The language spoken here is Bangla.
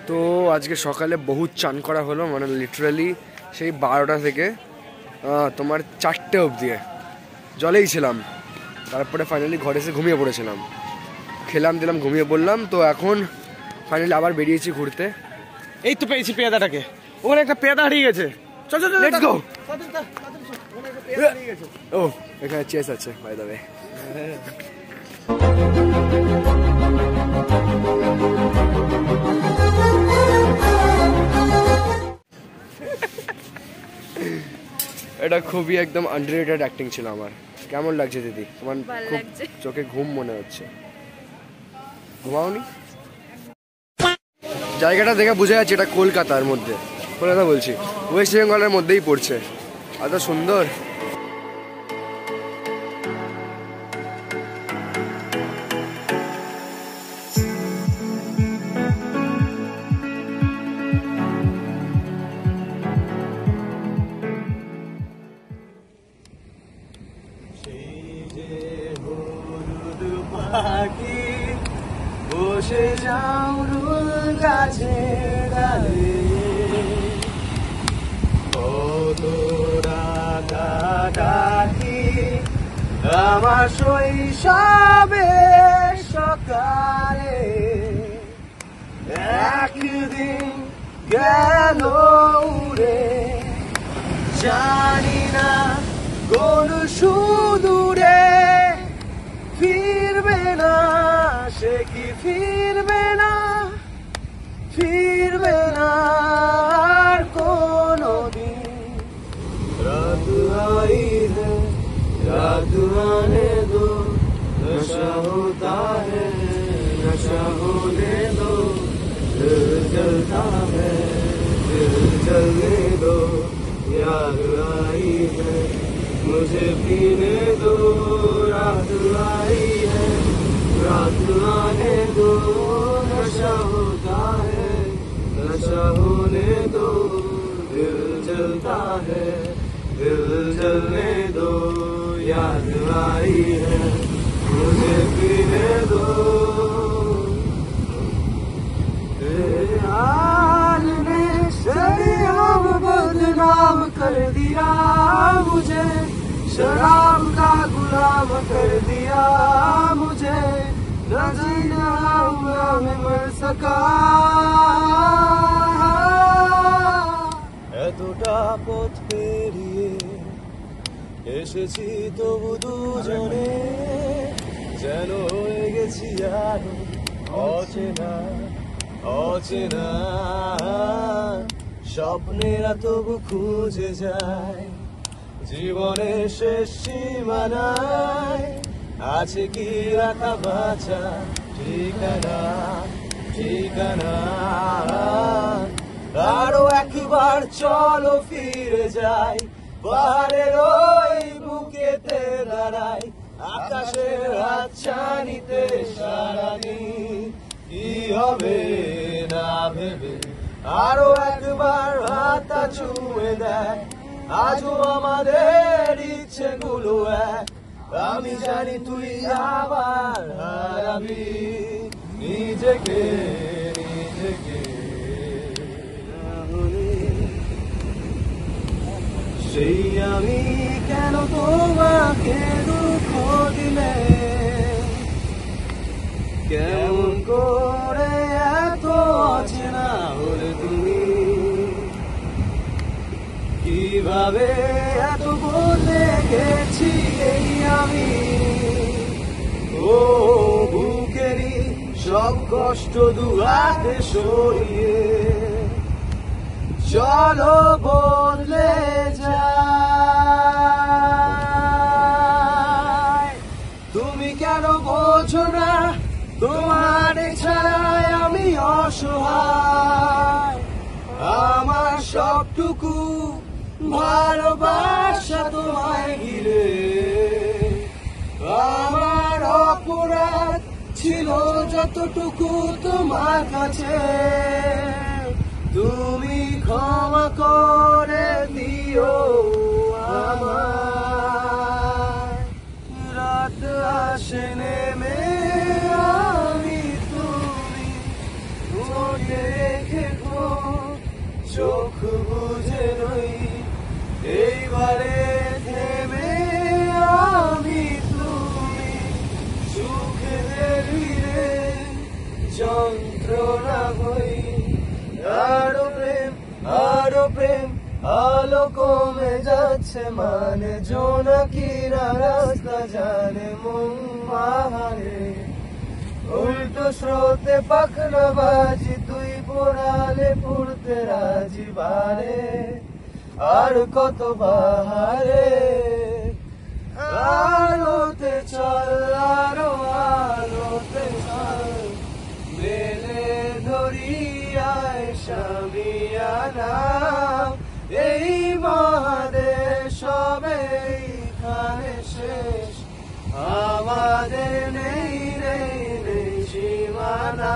তো আজকে সকালে বহুত চান করা হলো, মানে লিটারালি সেই 12টা থেকে তোমার 4টে অবধি জলেই ছিলাম। তারপরে ফাইনালি ঘরে এসে ঘুমিয়ে পড়েছিলাম, খেলাম দিলাম ঘুমিয়ে পড়লাম। তো এখন ফাইনালি আবার বেরিয়েছি ঘুরতে। এই তো পেয়েছি পেয়াদাটাকে, ওখানে একটা পেয়াদা হারিয়ে গেছে। চল চল লেটস গো। ও এখানে চেস আছে বাই দ্য ওয়ে। এটা খুবই একদম আন্ডাররেটেড অ্যাক্টিং ছিল আমার। কেমন লাগছে দিদি? তোমার খুব চোখে ঘুম মনে হচ্ছে, ঘুমাওনি? জায়গাটা দেখে বোঝা যাচ্ছে এটা কলকাতার মধ্যে, কলকাতা বলছি ওয়েস্ট বেঙ্গলের মধ্যেই পড়ছে। এত সুন্দর। বসে জামরুল গাছে ডালে কত ডাকি আমার শৈশবে সকালে একদিন গেল উড়ে, জানি না কোন সুদূরে ফিরবে না, সে কি ফিরবে না, ফিরবে না আর কোনদিন। রাত आई है रात आने दो, नशा होता है नशा होने दो, दिल जलता है दिल जलने दो, याद आई है मुझे पीने दो, रात आई है रात आने दो, नशा होता है नशा होने दो, दिल जलता है दिल जलने दो, याद आई है मुझे पीने दो। तेरे हाल ने शराब बदनाम कर दिया मुझे, शराब का गुलाम कर दिया मुझे, न जीना हुआ मैं मर सका। এতটা পথ পেরিয়ে এসেছি তবু দুজনে, যেন হয়ে গেছি আরো অচেনা অচেনা, স্বপ্নেরা তবু খুঁজে যায় জীবনের শেষ সীমানায়, আছে কি রাখা বাঁচা ঠিকানা ঠিকানা। আরো একবার চলো ফিরে যাই, পাহাড়ের ওই বুকেতে দাঁড়াই, আকাশের হাতছানিতে সারাদিন কি হবে না ভেবে, আরো একবার হাতটা ছুঁয়ে দেয় আজও আমাদের ইচ্ছেগুলো এক, আমি জানি তুই আবার হারাবি নিজেকে নিজেকে। সেই আমি কেন তোমাকে দুঃখ দিলে, কেমন করে এত অচেনা হলে তুমি, কিভাবে এত বদলে গেছি এই আমি, ও বুকেরই সব কষ্ট দুহাতে সরিয়ে চলো বদলে যাই। তুমি কেন বোঝো না তোমার ছাড়াই আমি অসহায়, আমার সবটুকু ভালোবাসা তোমায় ঘিরে, আমার অপরাধ ছিল যতটুকু তোমার কাছে, তুমি ক্ষমা করে দিও আমায়। রাত আসে নেমে আমি তুমি রেখে চোখ বুঝে রই এইবারে থেমে আমি তুমি সুখে ধীরে যন্ত্রণা হই আরো প্রেম আলো কমে যাচ্ছে মানে জোনাকিরা রাস্তা জানে মন মাহারে উল্টো স্রোতে পাখনা বাজি তুই পড়ালে পড়তে রাজি বারে আর কত বাহারে আলোতে চল আরো আলোতে চল মেলে ধরিয়ায় সামিয়ানা এই মহাদেশ সবে এইখানে শেষ আমাদের নেই সীমানা